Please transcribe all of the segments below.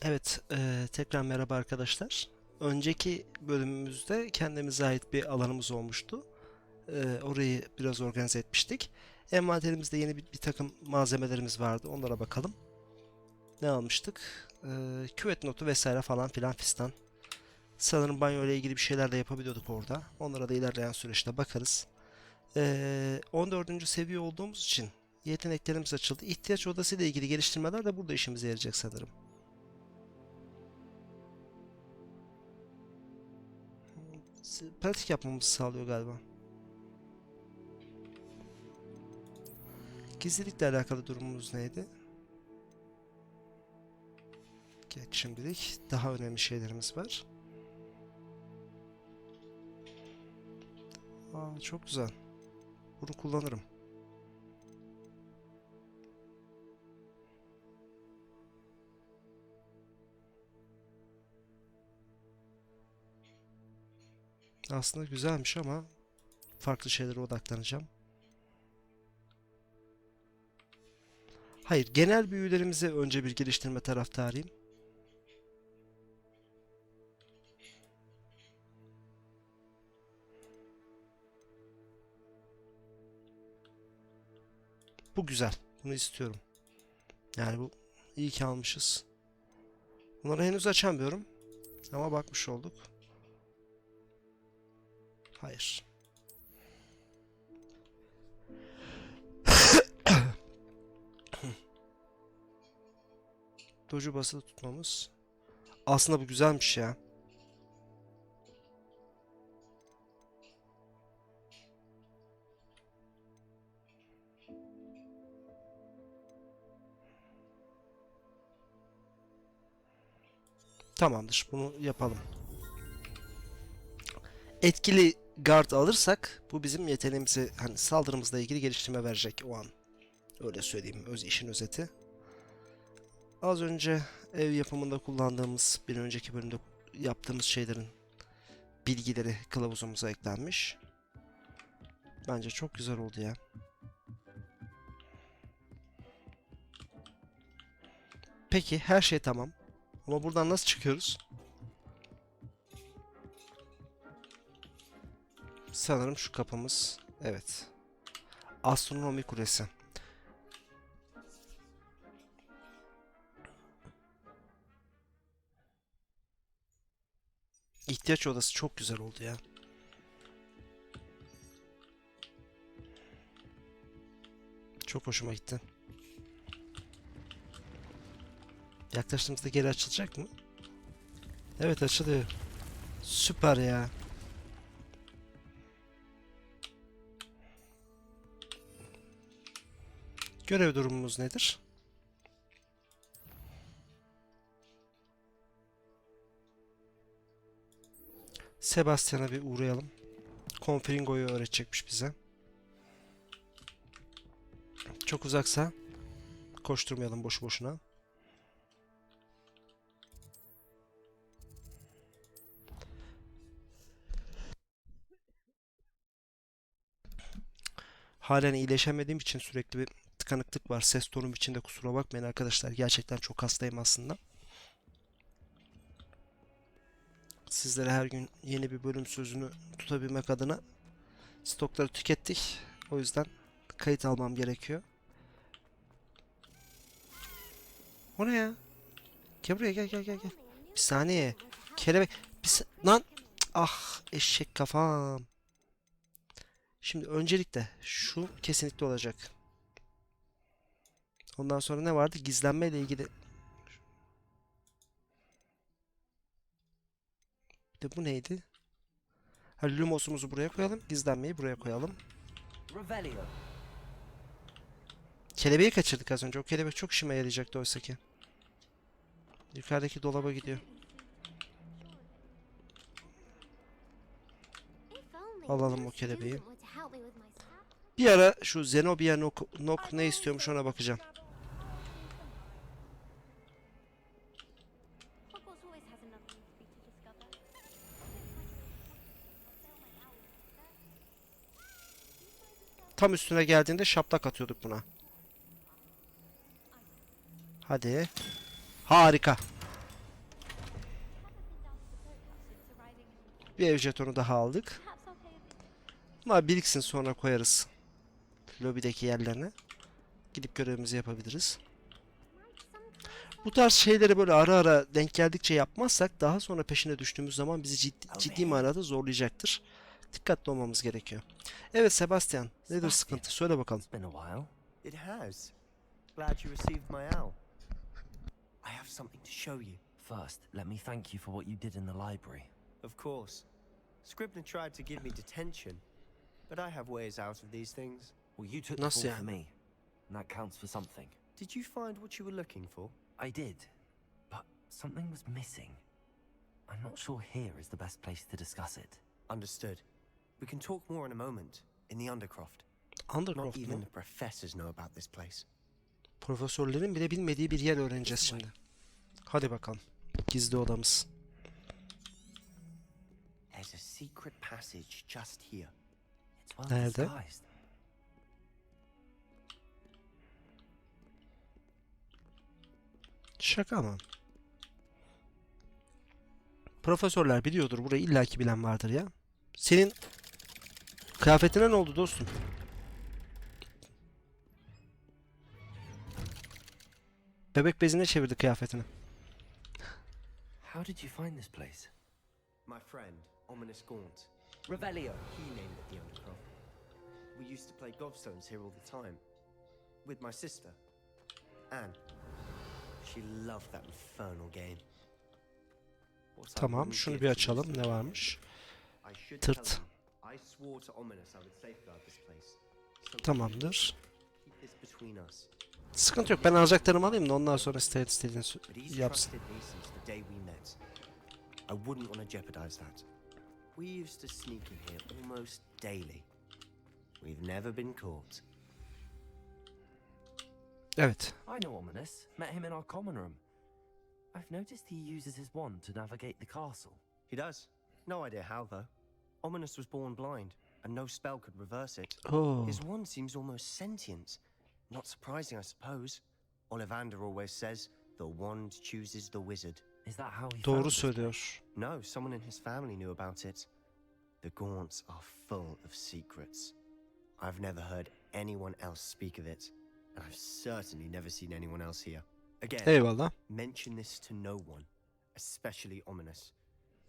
Evet, tekrar merhaba arkadaşlar. Önceki bölümümüzde kendimize ait bir alanımız olmuştu. Orayı biraz organize etmiştik. Envanterimizde yeni bir takım malzemelerimiz vardı. Onlara bakalım. Ne almıştık? Küvet notu vesaire falan filan fistan. Sanırım banyo ile ilgili bir şeyler de yapabiliyorduk orada. Onlara da ilerleyen süreçte bakarız. 14. seviye olduğumuz için yeteneklerimiz açıldı. İhtiyaç odası ile ilgili geliştirmeler de burada işimize yarayacak sanırım. Pratik yapmamızı sağlıyor galiba. Gizlilikle alakalı durumumuz neydi? Geç şimdilik. Daha önemli şeylerimiz var. Çok güzel. Bunu kullanırım. Aslında güzelmiş ama farklı şeylere odaklanacağım. Hayır, genel büyülerimizi önce bir geliştirme taraftarıyım. Bu güzel. Bunu istiyorum. Yani bu iyi ki almışız. Bunları henüz açamıyorum. Ama bakmış olduk. Hayır. Doju basılı tutmamız. Aslında bu güzelmiş ya. Tamamdır. Bunu yapalım. Etkili guard alırsak bu bizim yeteneğimizi hani saldırımızla ilgili geliştirme verecek o an. Öyle söyleyeyim. İşin özeti. Az önce ev yapımında kullandığımız bir önceki bölümde yaptığımız şeylerin bilgileri kılavuzumuza eklenmiş. Bence çok güzel oldu ya. Peki her şey tamam. Ama buradan nasıl çıkıyoruz? Sanırım şu kapımız. Evet. Astronomi kulesi. İhtiyaç odası çok güzel oldu ya. Çok hoşuma gitti. Yaklaştığımızda geri açılacak mı? Evet, açılıyor. Süper ya. Görev durumumuz nedir? Sebastian'a bir uğrayalım. Confringo'yu öğretecekmiş bize. Çok uzaksa koşturmayalım boşu boşuna. Halen iyileşemediğim için sürekli bir tıkanıklık var. Ses tonum içinde kusura bakmayın arkadaşlar. Gerçekten çok hastayım aslında. Sizlere her gün yeni bir bölüm sözünü tutabilmek adına stokları tükettik. O yüzden kayıt almam gerekiyor. O ne ya? Gel buraya, gel gel gel gel. Bir saniye. Kelebek. Lan. Ah, eşek kafam. Şimdi öncelikle şu kesinlikle olacak. Ondan sonra ne vardı? Gizlenme ile ilgili. Bir de bu neydi? Ha, Lumos'umuzu buraya koyalım. Gizlenmeyi buraya koyalım. Kelebeği kaçırdık az önce. O kelebek çok işime yarayacaktı oysa ki. Yukarıdaki dolaba gidiyor. Alalım o kelebeği. Bir ara şu Zenobia Nok ne istiyormuş ona bakacağım. Tam üstüne geldiğinde şaplak atıyorduk buna. Hadi. Harika. Bir ev jetonu daha aldık. Ama biriksin, sonra koyarız lobideki yerlerine. Gidip görevimizi yapabiliriz. Bu tarz şeyleri böyle ara ara denk geldikçe yapmazsak daha sonra peşine düştüğümüz zaman bizi ciddi manada zorlayacaktır. Dikkatli olmamız gerekiyor. Evet Sebastian, nedir sıkıntı? Söyle bakalım. It's been a while. It has. Glad you received my owl. I have something to show you. First, let me thank you for what you did in the library. Of course. Scribner tried to give me detention, but I have ways out of these things. Well, you took the fall for me, and that counts for something. Did you find what you were looking for? I did, but something was missing. I'm not sure here is the best place to discuss it. Understood. We can talk more in a moment, in the Undercroft. Not even the professors know about this place. Profesörlerin bile bilmediği bir yer öğreneceğiz şimdi. Hadi bakalım. Gizli odamız. There's a secret passage just here. Nerede? Şaka mı? Profesörler biliyordur. Burayı illaki bilen vardır ya. Senin kıyafetine ne oldu dostum? Bebek bezine çevirdi kıyafetini. How did you find this place? My friend, Ominous Gaunt. Revelio. He named it the Undercroft. We used to play gobstones here all the time. With my sister, Anne. She loved that infernal game. Tamam, şunu bir açalım. Ne varmış? Tırt. Tamamdır. Sıkıntı yok. Ben alacaklarımı alayım da ondan sonra istediğini yapsın. I wouldn't want to jeopardize that. We used to sneak in here almost daily. We've never been caught. Evet. I know Ominous. Met him in our common room. I've noticed he uses his wand to navigate the castle. He does. No idea how though. Ominous was born blind, and no spell could reverse it. Oh. His wand seems almost sentient. Not surprising, I suppose. Ollivander always says, the wand chooses the wizard. Is that how he Doğru söylüyor. No, someone in his family knew about it. The Gaunts are full of secrets. I've never heard anyone else speak of it, and I've certainly never seen anyone else here. Again, eyvallah. Mention this to no one, especially Ominous.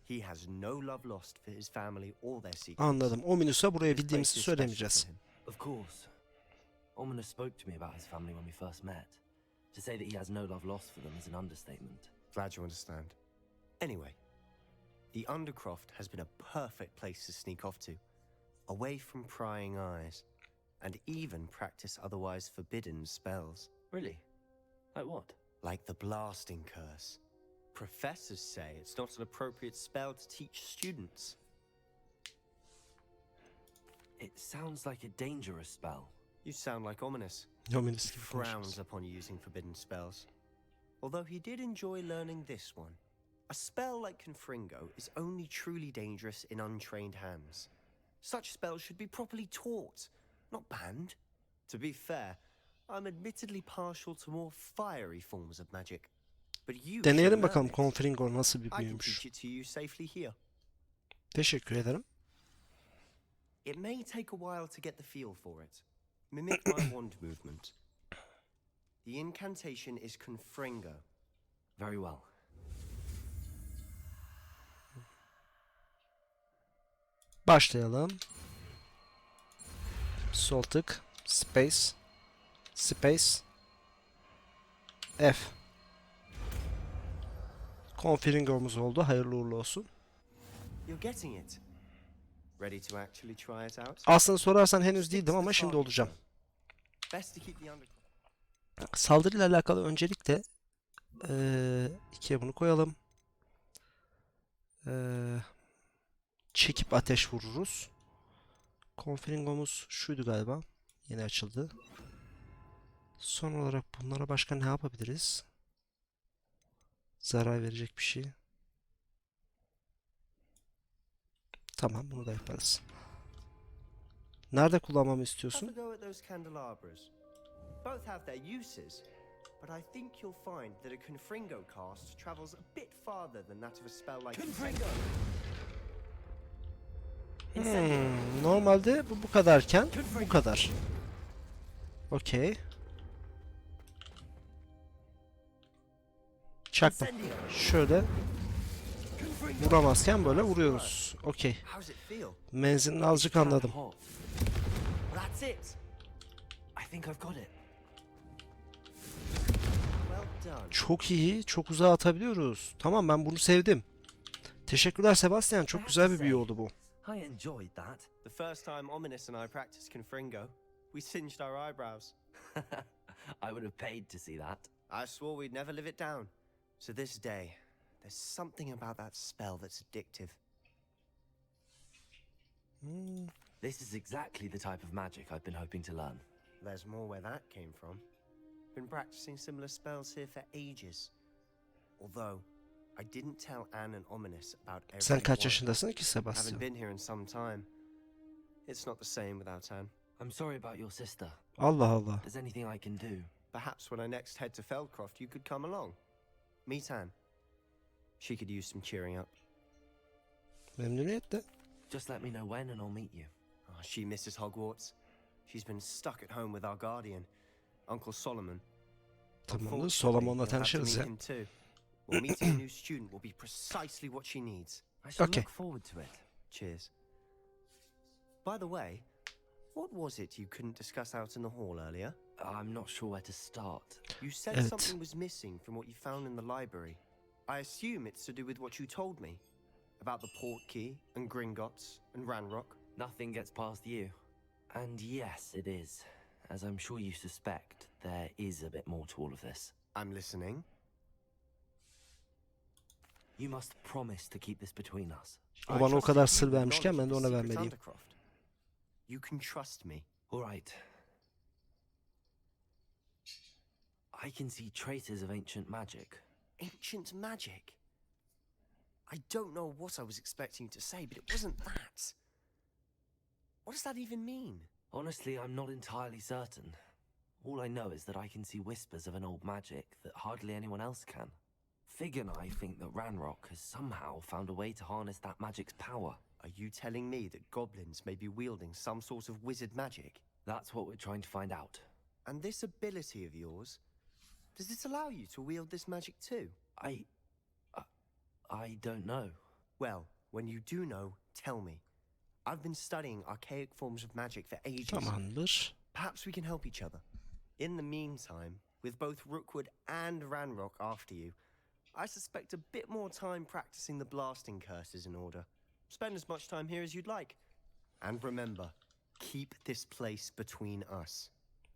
He has no love lost for his family or their secrets. Anladım. Ominus'a buraya bildiğimizi söylemeyeceğiz. Of course. Ominous spoke to me about his family when we first met. To say that he has no love lost for them is an understatement. Glad you understand. Anyway, the Undercroft has been a perfect place to sneak off to, away from prying eyes, and even practice otherwise forbidden spells. Really? Like what? Like the blasting curse. Professors say it's not an appropriate spell to teach students. It sounds like a dangerous spell. You sound like Ominous. Ominous He frowns upon using forbidden spells. Although he did enjoy learning this one. A spell like Confringo is only truly dangerous in untrained hands. Such spells should be properly taught, not banned. To be fair, I'm admittedly partial to more fiery forms of magic. But you deneyelim bakalım Confringo nasıl bir büyümüş. Teşekkür ederim. It may take a while to get the feel for it. Mimic my wand movement. The incantation is Confringo. Very well. Başlayalım. Sol tık, space, space, F. Confringo'muz oldu. Hayırlı uğurlu olsun. You're getting it. Ready to actually try it out? Aslında sorarsan henüz değildim ama şimdi olacağım. Saldırıyla alakalı öncelikle ikiye bunu koyalım. Çekip ateş vururuz. Confringo'muz şuydu galiba. Yeni açıldı. Son olarak bunlara başka ne yapabiliriz? Zarar verecek bir şey. Tamam, bunu da yaparız. Nerede kullanmamı istiyorsun? Both have their uses, but I think you'll find that a Confringo cast travels a bit farther than that of a spell like Confringo. Normalde bu kadarken bu kadar. Okey. Çaktım. Şöyle vuramazken böyle vuruyoruz. Okey. Menzilini azıcık anladım. Çok iyi. Çok uzağa atabiliyoruz. Tamam, ben bunu sevdim. Teşekkürler Sebastian. Çok güzel bir büyü oldu bu. I enjoyed that. The first time Ominous and I practiced Confringo, we singed our eyebrows. I would have paid to see that. I swore we'd never live it down. So this day, there's something about that spell that's addictive. This is exactly the type of magic I've been hoping to learn. There's more where that came from. Been practicing similar spells here for ages. Although, I didn't tell Anne and Ominous about every Sen kaç one. yaşındasın ki Haven't Sebastian? been here in some time. It's not the same without Anne. I'm sorry about your sister. Allah Allah. If there's anything I can do. Perhaps when I next head to Feldcroft, you could come along. Meet Anne. She could use some cheering up. Memnuniyetle. Just let me know when and I'll meet you. Oh, she misses Hogwarts. She's been stuck at home with our guardian, Uncle Solomon. Tamamdır. Solomon'la You'll have to tanışırız meet ya. him too. Well, meeting a new student will be precisely what she needs. I shall Okay. look forward to it. Cheers. By the way, what was it you couldn't discuss out in the hall earlier? I'm not sure where to start. You said Evet. something was missing from what you found in the library. I assume it's to do with what you told me about the port key and Gringotts and Ranrock. Nothing gets past you. And yes, it is. As I'm sure you suspect, there is a bit more to all of this. I'm listening. You must promise to keep this between us. O bana o kadar sır vermişken ben de ona vermeliyim. You can trust me. All right. I can see traces of ancient magic. Ancient magic? I don't know what I was expecting to say, but it wasn't that. What does that even mean? Honestly, I'm not entirely certain. All I know is that I can see whispers of an old magic that hardly anyone else can. Fig and I think that Ranrock has somehow found a way to harness that magic's power. Are you telling me that goblins may be wielding some sort of wizard magic? That's what we're trying to find out. And this ability of yours, does it allow you to wield this magic too? I don't know. Well, when you do know, tell me. I've been studying archaic forms of magic for ages. Tamamdır. Perhaps we can help each other. In the meantime, with both Rookwood and Ranrock after you, I suspect a bit more time practicing the blasting curse is in order. Spend as much time here as you'd like. And remember, keep this place between us.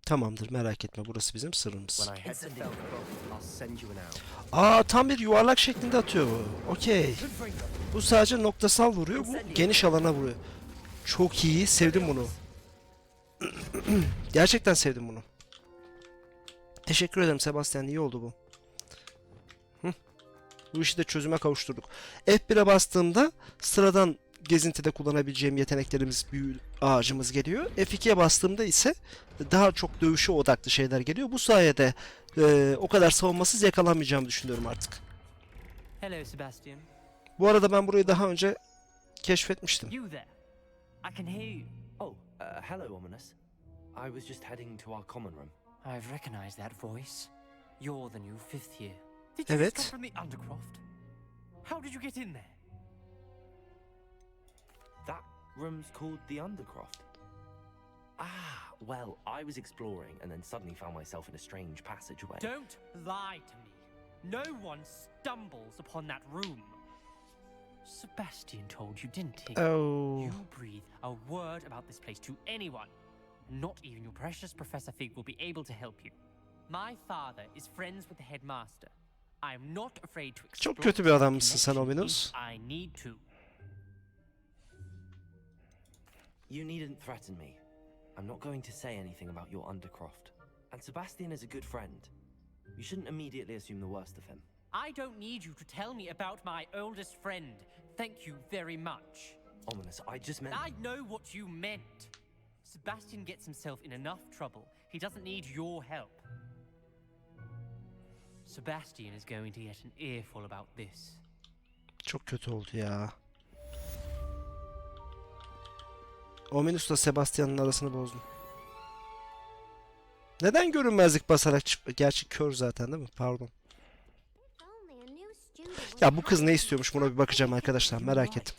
Tamamdır, merak etme, burası bizim sırrımız. When I head to Feldcroft, I'll send you an out. Aa, tam bir yuvarlak şeklinde atıyor bu. Okey. Bu sadece noktasal vuruyor, bu geniş alana vuruyor. Çok iyi, sevdim bunu. Gerçekten sevdim bunu. Teşekkür ederim Sebastian, iyi oldu bu. Bu işi de çözüme kavuşturduk. F1'e bastığımda sıradan gezintide kullanabileceğim yeteneklerimiz, büyü ağacımız geliyor. F2'ye bastığımda ise daha çok dövüşe odaklı şeyler geliyor. Bu sayede o kadar savunmasız yakalanmayacağımı düşünüyorum artık. Hello, Sebastian. Bu arada ben burayı daha önce keşfetmiştim. You there? I can hear you. Oh, hello, Ominous. I was just heading to our common room. I've recognized that voice. You're the new fifth year. Did you Evet. just come from the Undercroft? How did you get in there? That room's called the Undercroft. Ah, well, I was exploring and then suddenly found myself in a strange passageway. Don't lie to me. No one stumbles upon that room. Sebastian told you, didn't he? Oh. You breathe a word about this place to anyone. Not even your precious Professor Fig will be able to help you. My father is friends with the headmaster. I'm not afraid to explore. Çok kötü bir adammışsın sen Ominous. if I need to. You needn't threaten me. I'm not going to say anything about your Undercroft. And Sebastian is a good friend. You shouldn't immediately assume the worst of him. I don't need you to tell me about my oldest friend. Thank you very much. Ominous, I just meant... I know what you meant. Sebastian gets himself in enough trouble. He doesn't need your help. Sebastian is going to get an earful about this. Çok kötü oldu ya. Ominus'la Sebastian'ın arasını bozdum. Neden görünmezlik basarak Gerçi kör zaten değil mi? Pardon. Ya bu kız ne istiyormuş, buna bir bakacağım arkadaşlar, merak ettim.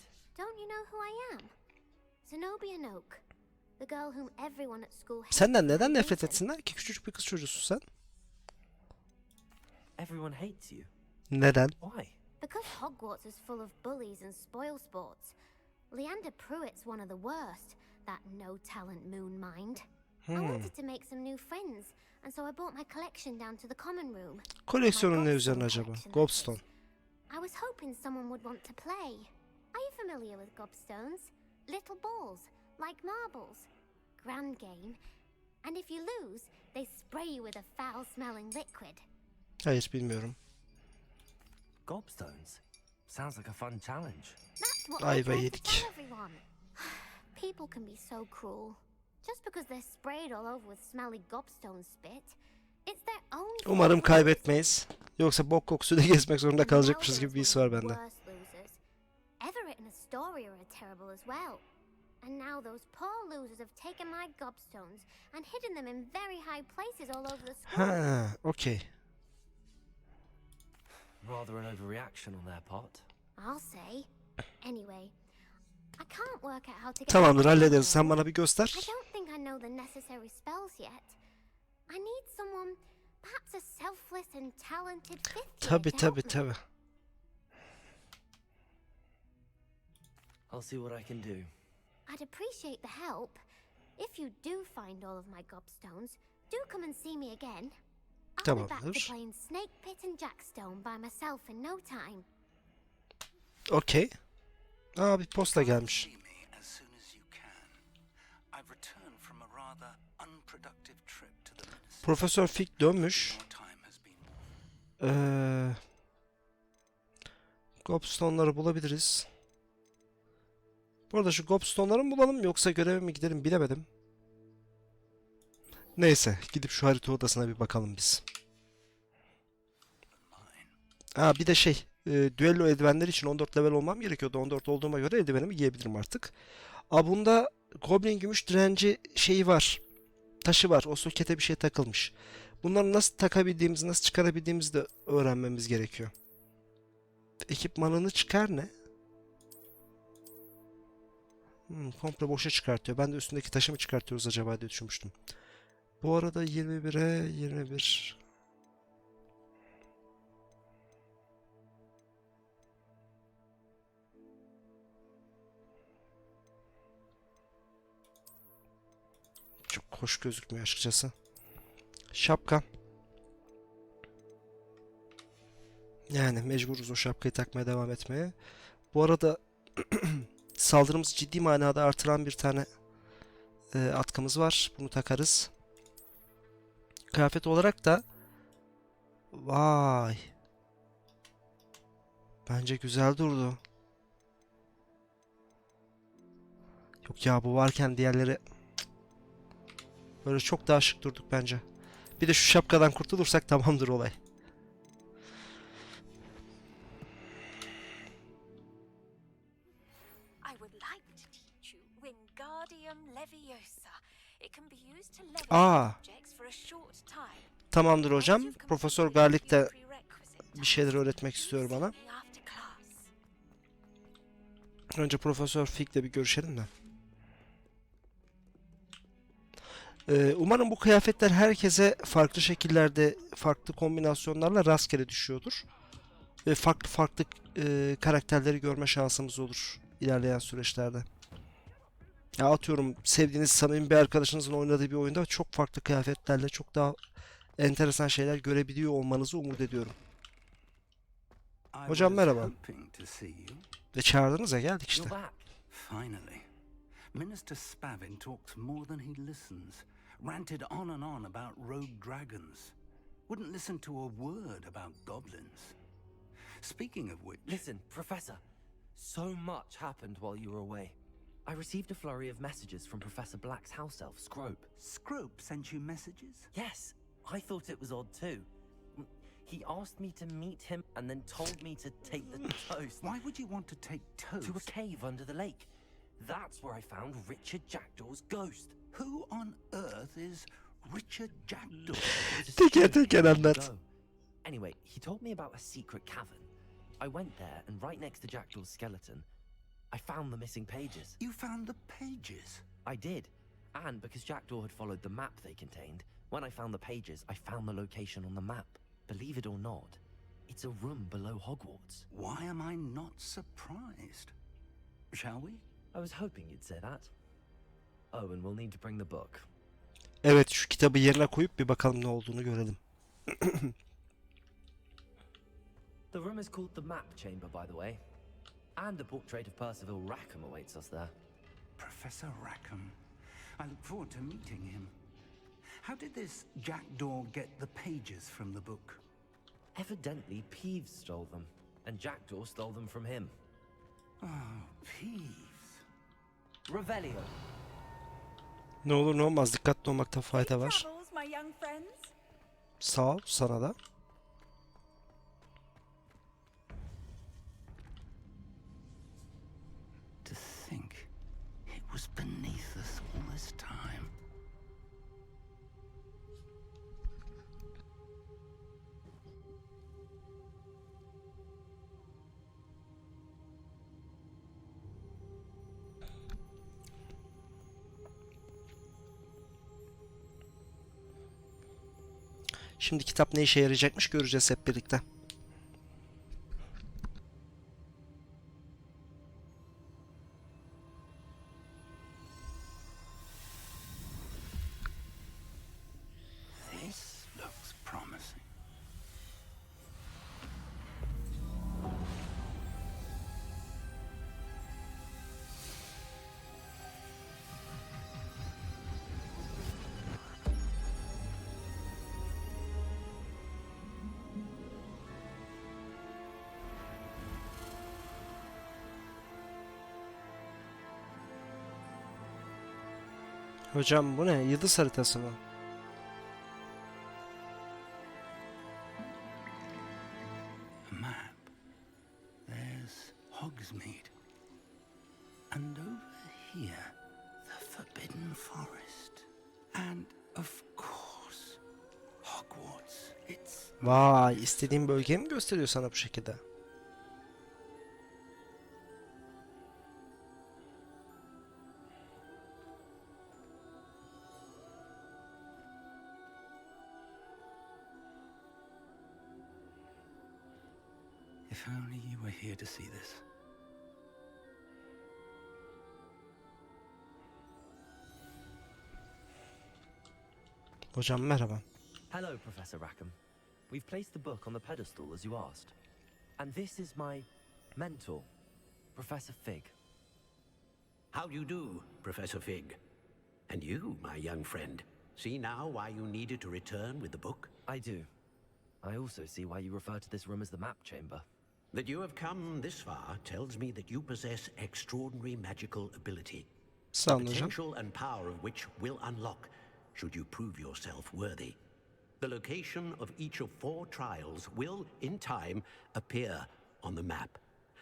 Senden neden nefret etsinler ki? Küçücük bir kız çocuğusun sen. Everyone hates you. Neden? Why? Because Hogwarts is full of bullies and spoilsports. Leander Pruitt's one of the worst. That no-talent moon mind. I wanted to make some new friends, and so I brought my collection down to the common room. Koleksiyonun ne üzerine acaba? Gobstone. I was hoping someone would want to play. Are you familiar with gobstones? Little balls, like marbles. Grand game. And if you lose, they spray you with a foul-smelling liquid. Hayır, bilmiyorum. Gobstones? Sounds like a fun challenge. That's what Ayva I try to yedik. tell everyone. People can be so cruel. Just because they're sprayed all over with smelly gobstone spit, it's their own fault. Umarım kaybetmeyiz. Yoksa bok kokusuyla gezmek zorunda kalacakmışız gibi bir his var bende. Everett and Astoria are terrible as well. And now those poor losers have taken my gobstones and hidden them in very high places all over the school. Ha, okey. Rather an overreaction on their part. I'll say. Anyway, I can't work out how to get Tamamdır, out of hallederiz. here. Sen bana bir göster. I don't think I know the necessary spells yet. I need someone, perhaps a selfless and talented fifth year Tabi to tabi help me. tabi. I'll see what I can do. I'd appreciate the help. If you do find all of my gobstones, do come and see me again. I'll be back to Tamamdır. playing Snake Pit and Jackstone by myself in no time. Okey. Aa, bir posta gelmiş. See me as soon as you can. I've returned from a rather unproductive trip to the ministry. Profesör Fig dönmüş. More time has been won. Gobstone'ları bulabiliriz. Bu arada şu Gobstone'ları mı bulalım yoksa göreve mi gidelim bilemedim. Neyse, gidip şu harita odasına bir bakalım biz. Aa, bir de düello eldivenleri için 14 level olmam gerekiyordu. 14 olduğuma göre eldivenimi giyebilirim artık. Aa, bunda Goblin gümüş direnci şeyi var. Taşı var. O sokete bir şey takılmış. Bunları nasıl takabildiğimizi, nasıl çıkarabildiğimizi de öğrenmemiz gerekiyor. Ekipmanını çıkar ne? Komple boşa çıkartıyor. Ben de üstündeki taşı mı çıkartıyoruz acaba diye düşünmüştüm. Bu arada 21'e 21. Çok hoş gözükmüyor açıkçası. Şapka. Yani mecburuz o şapkayı takmaya devam etmeye. Bu arada saldırımızı ciddi manada artıran bir tane atkımız var. Bunu takarız. Kıyafet olarak da vay. Bence güzel durdu. Yok ya, bu varken diğerleri böyle çok daha şık durduk bence. Bir de şu şapkadan kurtulursak tamamdır olay. Tamamdır hocam. Profesör Garlic de bir şeyler öğretmek istiyor bana. Önce Profesör Fig'le bir görüşelim de. Umarım bu kıyafetler herkese farklı şekillerde, farklı kombinasyonlarla rastgele düşüyordur. Ve farklı farklı karakterleri görme şansımız olur ilerleyen süreçlerde. Ya atıyorum, sevdiğiniz samimi bir arkadaşınızın oynadığı bir oyunda çok farklı kıyafetlerle çok daha enteresan şeyler görebiliyor olmanızı umut ediyorum. Hocam merhaba. Ve çağırdınız ya, geldik işte. Finally. Minister Spavin talks more than he listens. Ranted on and on about rogue dragons. Wouldn't listen to a word about goblins. Speaking of which... Listen, Professor. So much happened while you were away. I received a flurry of messages from Professor Black's house elf, Scrope. Scrope sent you messages? Yes, I thought it was odd too. He asked me to meet him and then told me to take the toast. Why would you want to take toast? To a cave under the lake. That's where I found Richard Jackdaw's ghost. Who on earth is Richard Jackdaw? Teker teker anlat. Anyway, he told me about a secret cavern. I went there, and right next to Jackdaw's skeleton, I found the missing pages. You found the pages? I did. And because Jackdaw had followed the map they contained, when I found the pages, I found the location on the map. Believe it or not, it's a room below Hogwarts. Why am I not surprised? Shall we? I was hoping you'd say that. Oh, and we'll need to bring the book. Evet, şu kitabı yerine koyup bir bakalım ne olduğunu görelim. The room is called the Map Chamber, by the way. And a portrait of Percival Rackham awaits us there. Professor Rackham. I look forward to meeting him. How did this Jackdaw get the pages from the book? Evidently, Peeves stole them, and Jackdaw stole them from him. Oh, Peeves. Revelio. Ne olur ne olmaz, dikkatli olmakta fayda var. Travels, my young friends. Sağ ol, sana da. To think it was beneath us all this time. Şimdi kitap ne işe yarayacakmış göreceğiz hep birlikte. This looks promising. Hocam bu ne? Yıldız haritası mı? A map. There's Hogsmeade. And over here, the Forbidden Forest. And of course, Hogwarts. It's Vay, istediğin bölgeyi mi gösteriyor sana bu şekilde? If only you were here to see this. Hocam merhaba. Hello, Professor Rackham. We've placed the book on the pedestal as you asked. And this is my mentor, Professor Fig. How do you do, Professor Fig? And you, my young friend, see now why you needed to return with the book? I do. I also see why you refer to this room as the Map Chamber. That you have come this far tells me that you possess extraordinary magical ability. Sağ olun hocam. Potential and power of which will unlock, should you prove yourself worthy. The location of each of 4 trials will, in time, appear on the map.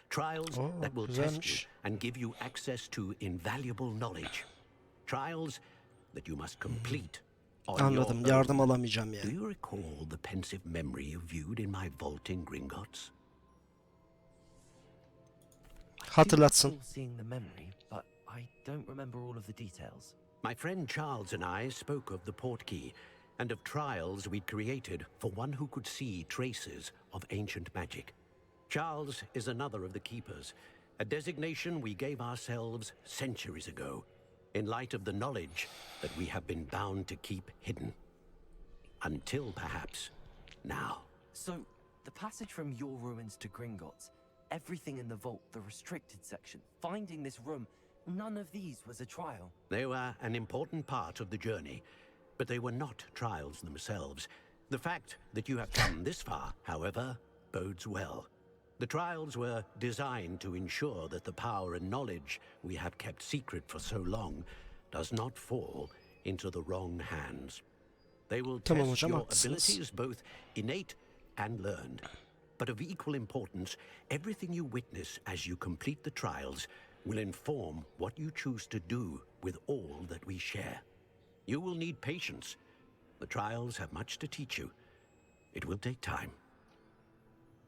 Trials that will test you güzelmiş. and give you access to invaluable knowledge. Trials that you must complete on Anladım. your Yardım own. alamayacağım Do yani. you recall the pensive memory you viewed in my vault in Gringotts? Hatırlatsın. I recall seeing the memory, but I don't remember all of the details. My friend Charles and I spoke of the portkey and of trials we'd created for one who could see traces of ancient magic. Charles is another of the keepers, a designation we gave ourselves centuries ago, in light of the knowledge that we have been bound to keep hidden. Until perhaps now. So, the passage from your ruins to Gringotts, everything in the vault, the restricted section, finding this room, none of these was a trial. They were an important part of the journey, but they were not trials themselves. The fact that you have come this far, however, bodes well. The trials were designed to ensure that the power and knowledge we have kept secret for so long does not fall into the wrong hands. They will Tamam test hocam, your haklısınız. abilities, both innate and learned. But of equal importance, everything you witness as you complete the trials will inform what you choose to do with all that we share. You will need patience. The trials have much to teach you. It will take time.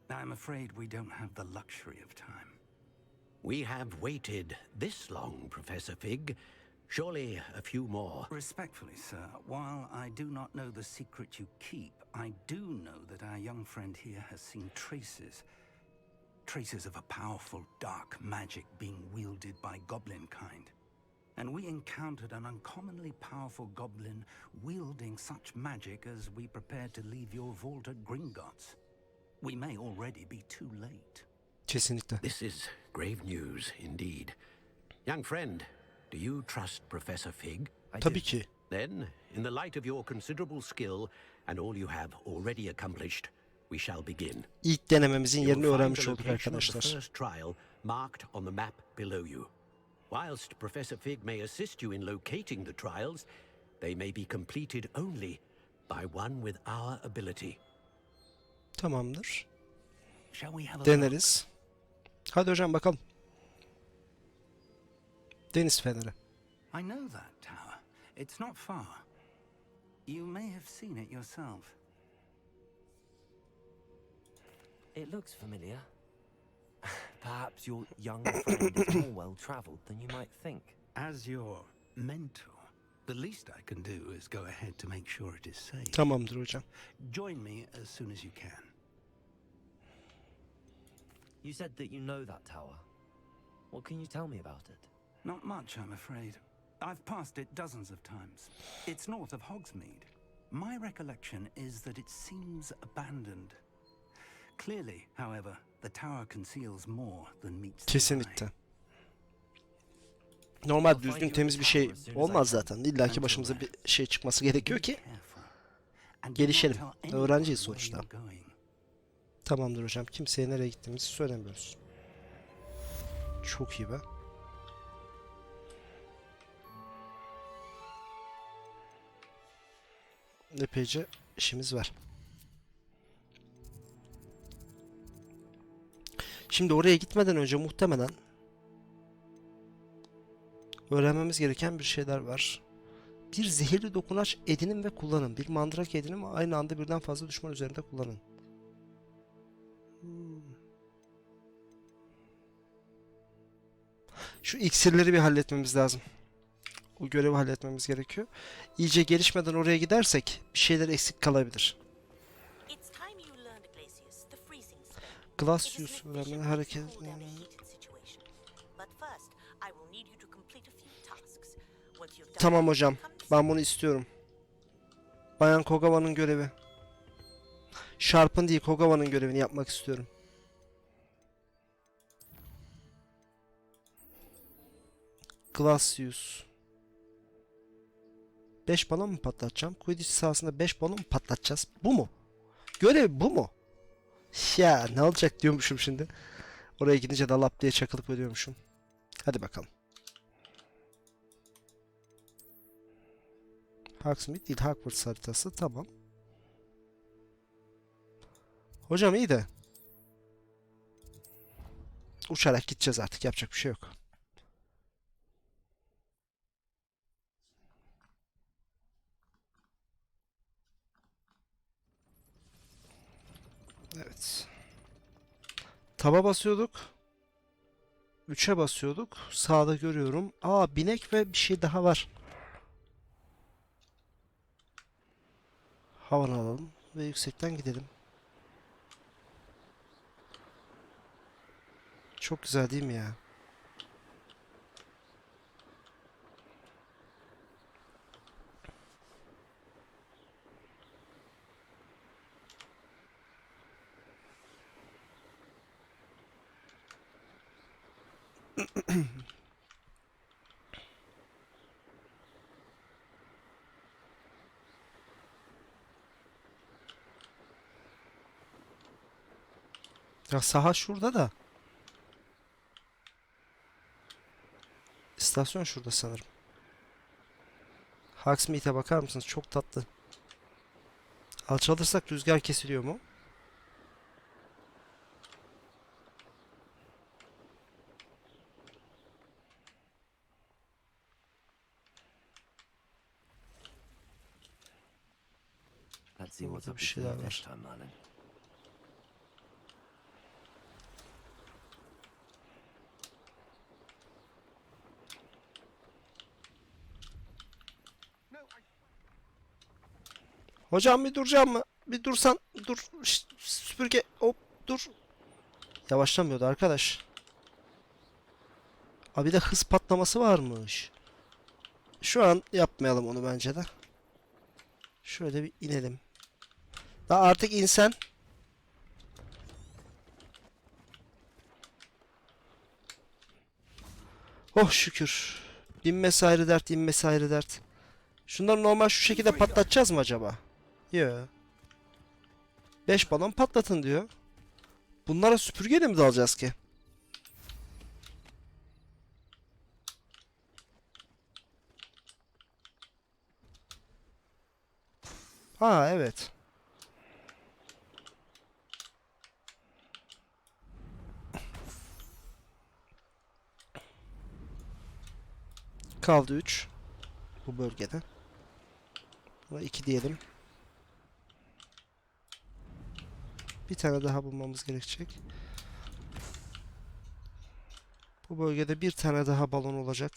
I'm afraid we don't have the luxury of time. We have waited this long, Professor Fig. Surely a few more. Respectfully, sir, while I do not know the secret you keep, I do know that our young friend here has seen traces. Traces of a powerful dark magic being wielded by goblin kind. And we encountered an uncommonly powerful goblin wielding such magic as we prepared to leave your vault at Gringotts. We may already be too late. Kesinlikle. This is grave news indeed. Young friend, do you trust Professor Fig? Tabii ki. Then, in the light of your considerable skill and all you have already accomplished, we shall begin. İlk denememizin You yerini will find öğrenmiş the olduk location of the arkadaşlar. first trial marked on the map below you. Whilst Professor Fig may assist you in locating the trials, they may be completed only by one with our ability. Tamamdır. Shall we have a look? Deneriz. Hadi hocam bakalım. Deniz feneri. I know that tower. It's not far. You may have seen it yourself. It looks familiar. Perhaps your young friend is more well-traveled than you might think. As your mentor, the least I can do is go ahead to make sure it is safe. Tamamdır hocam. Join me as soon as you can. You said that you know that tower. What can you tell me about it? Not much, I'm afraid. I've passed it dozens of times. It's north of Hogsmeade. My recollection is that it seems abandoned. Clearly, however, the tower conceals more than meets the eye. Kesinlikle. Normal düzgün temiz bir şey olmaz zaten. İlla ki başımıza bir şey çıkması gerekiyor ki gelişelim. Öğrenciyiz sonuçta. Tamamdır hocam. Kimseye nereye gittiğimizi söylemiyoruz. Çok iyi be. Epeyce işimiz var. Şimdi oraya gitmeden önce muhtemelen öğrenmemiz gereken bir şeyler var. Bir zehirli dokunaç edinin ve kullanın. Bir mandrake edinin ve aynı anda birden fazla düşman üzerinde kullanın. Şu iksirleri bir halletmemiz lazım. O görevi halletmemiz gerekiyor. İyice gelişmeden oraya gidersek bir şeyler eksik kalabilir. Glacius öğrenmenin hareket... Tamam hocam. Ben bunu istiyorum. Bayan Kogawa'nın görevi. Sharp'ın değil, Kogawa'nın görevini yapmak istiyorum. Glacius. 5 balon mu patlatacağım? Quidditch sahasında 5 balon mu patlatacağız? Bu mu? Görev bu mu? Ya ne olacak diyormuşum şimdi. Oraya gidince de lap diye çakılıp ölüyormuşum. Hadi bakalım. Hogsmeade değil, Hogwarts haritası. Tamam. Hocam iyi de. Uçarak gideceğiz artık. Yapacak bir şey yok. Evet. Taba basıyorduk. 3'e basıyorduk. Sağda görüyorum. Aa, binek ve bir şey daha var. Havanı alalım ve yüksekten gidelim. Çok güzel değil mi ya? Ya saha şurada da. İstasyon şurada sanırım. Hogsmeade'e bakar mısınız? Çok tatlı. Alçalırsak rüzgar kesiliyor mu? Let's see what's Burada up bir with you şeyler this var. time, Merlin. Hocam bir duracağım mı? Bir dursan. Dur. Şşt, süpürge. Hop dur. Yavaşlamıyordu arkadaş. Abi de hız patlaması varmış. Şu an yapmayalım onu bence de. Şöyle bir inelim. Daha artık insen. Oh şükür. İnmesi ayrı dert, inmesi ayrı dert. Şunları normal şu şekilde patlatacağız mı acaba? Yok. 5 balon patlatın diyor. Bunlara süpürgeyle mi dalacağız ki? Ha evet. Kaldı 3 bu bölgede. Buna 2 diyelim. Bir tane daha bulmamız gerekecek. Bu bölgede bir tane daha balon olacak.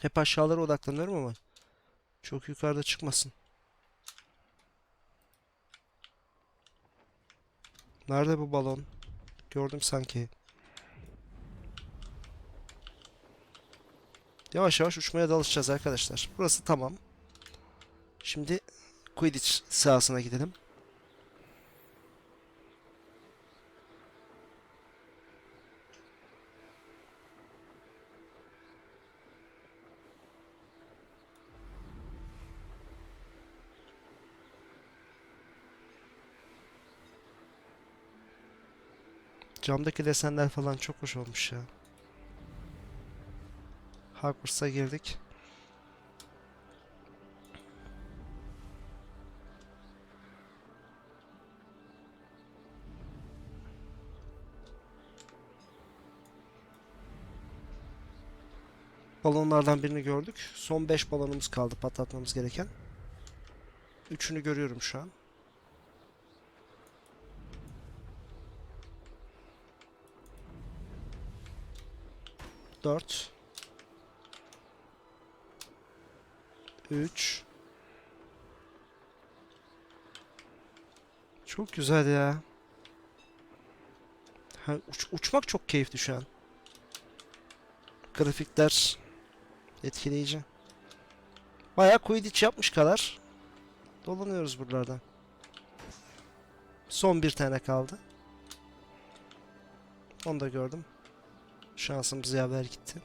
Hep aşağılara odaklanıyorum ama çok yukarıda çıkmasın. Nerede bu balon? Gördüm sanki. Yavaş yavaş uçmaya da alışacağız arkadaşlar. Burası tamam. Şimdi Quidditch sahasına gidelim. Camdaki desenler falan çok hoş olmuş ya. Hogwarts'a girdik. Balonlardan birini gördük. Son 5 balonumuz kaldı patlatmamız gereken. 3'ünü görüyorum şu an. Dört. 3. Çok güzel ya. Ha, uçmak çok keyifli şu an. Grafikler etkileyici. Bayağı Quidditch yapmış kadar dolanıyoruz buralarda. Son bir tane kaldı. Onu da gördüm. Şansımız yaver gitti.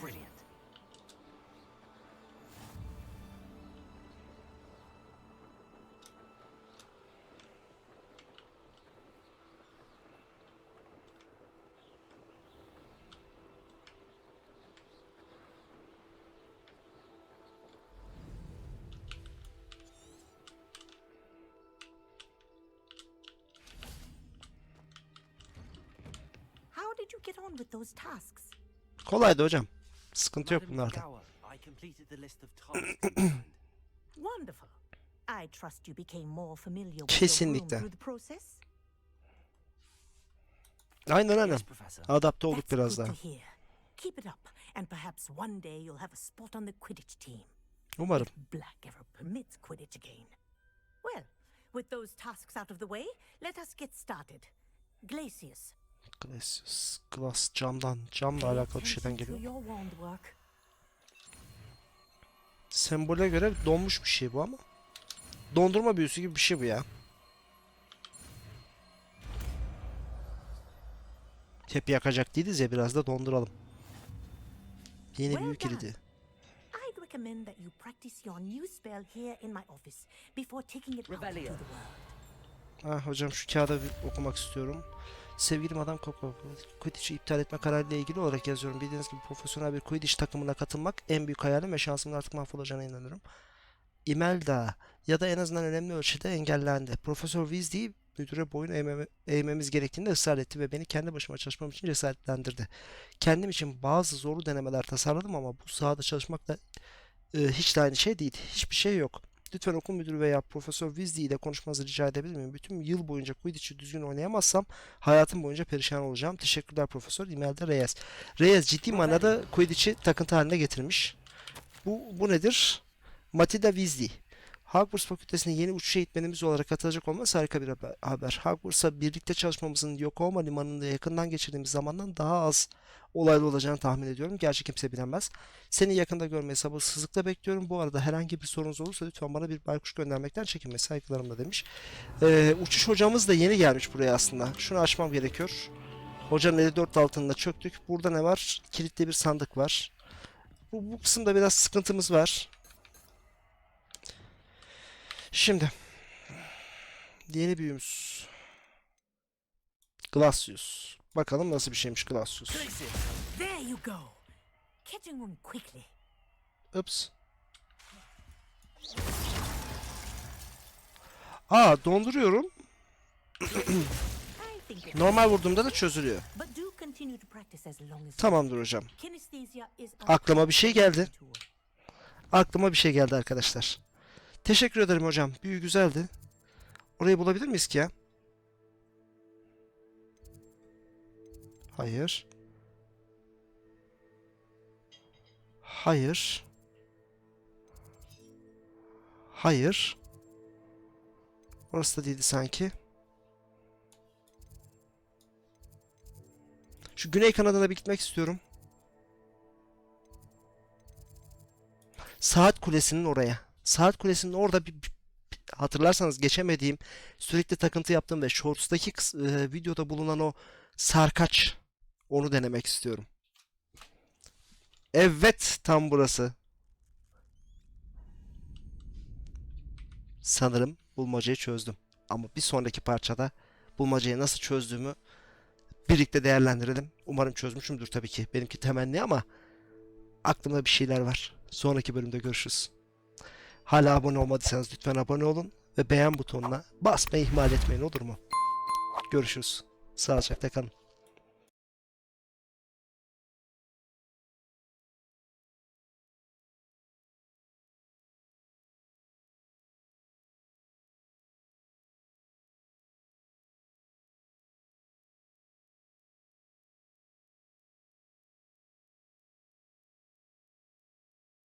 Brilliant. How did you get on with those tasks? Kolaydı hocam. Sıkıntı yok Madam bunlarda. Gower, I completed the list of tasks in mind. Wonderful. I trust you became more familiar with your room Kesinlikle. through the process. Aynen aynen. Yes, Professor. Adapte olduk That's biraz good daha. to hear. Keep it up, and perhaps one day you'll have a spot on the Quidditch team. Umarım. If Black ever permits Quidditch again. Well, with those tasks out of the way, let us get started. Glacius. Glass camla pay alakalı bir şeyden attention to geliyor. your wand work. Sembole göre donmuş bir şey bu ama. Dondurma büyüsü gibi bir şey bu ya. Hep yakacak değiliz ya, biraz da donduralım. Yeni Well büyü kilidi. I'd recommend that you practice your new spell here in my office before taking it out into the Revelio. world. Ah hocam şu kağıda bir okumak istiyorum. Sevgili Madam Coco, Quidditch'i iptal etme kararıyla ilgili olarak yazıyorum. Bildiğiniz gibi profesyonel bir Quidditch takımına katılmak en büyük hayalim ve şansımın artık mahvolacağına inanıyorum. Imelda ya da en azından önemli ölçüde engellendi. Profesör Weasley müdüre boyun eğmemiz gerektiğinde ısrar etti ve beni kendi başıma çalışmam için cesaretlendirdi. Kendim için bazı zorlu denemeler tasarladım ama bu sahada çalışmakla Hiç de aynı şey değil. Hiçbir şey yok. Lütfen okul müdürü veya Profesör Weasley ile konuşmanızı rica edebilir miyim? Bütün yıl boyunca Quidditch'i düzgün oynayamazsam hayatım boyunca perişan olacağım. Teşekkürler Profesör. E-mailde Reyes. Reyes ciddi manada Quidditch'i takıntı haline getirmiş. Bu nedir? Matilda Weasley. Hogwarts Fakültesi'ne yeni uçuş eğitmenimiz olarak katılacak olması harika bir haber. Hogwarts'a birlikte çalışmamızın Yokohama Limanı'nda yakından geçirdiğimiz zamandan daha az olaylı olacağını tahmin ediyorum. Gerçi kimse bilemez. Seni yakında görmeyi sabırsızlıkla bekliyorum. Bu arada herhangi bir sorunuz olursa lütfen bana bir baykuş göndermekten çekinme. Saygılarımla demiş. Uçuş hocamız da yeni gelmiş buraya aslında. Şunu açmam gerekiyor. Hocanın 54 altında çöktük. Burada ne var? Kilitli bir sandık var. Bu kısımda biraz sıkıntımız var. Şimdi yeni büyümüz Glacius. Bakalım nasıl bir şeymiş Glacius. There you go. Catching them quickly. Ups. Donduruyorum. I think it- Normal vurduğumda da çözülüyor. But do continue to practice as long as Tamamdır hocam. kinesthesia is Aklıma bir şey geldi. tool. Aklıma bir şey geldi arkadaşlar. Teşekkür ederim hocam. Büyü güzeldi. Orayı bulabilir miyiz ki ya? Hayır. Hayır. Hayır. Orası da değildi sanki. Şu güney kanadına bir gitmek istiyorum. Saat Kulesi'nin oraya. Saat Kulesi'nin orada hatırlarsanız geçemediğim, sürekli takıntı yaptığım ve Shorts'taki videoda bulunan o sarkaç, onu denemek istiyorum. Evet, tam burası. Sanırım bulmacayı çözdüm. Ama bir sonraki parçada bulmacayı nasıl çözdüğümü birlikte değerlendirelim. Umarım çözmüşümdür tabii ki. Benimki temenni ama aklımda bir şeyler var. Sonraki bölümde görüşürüz. Hala abone olmadıysanız lütfen abone olun ve beğen butonuna basmayı ihmal etmeyin, olur mu? Görüşürüz. Sağlıcakla kalın.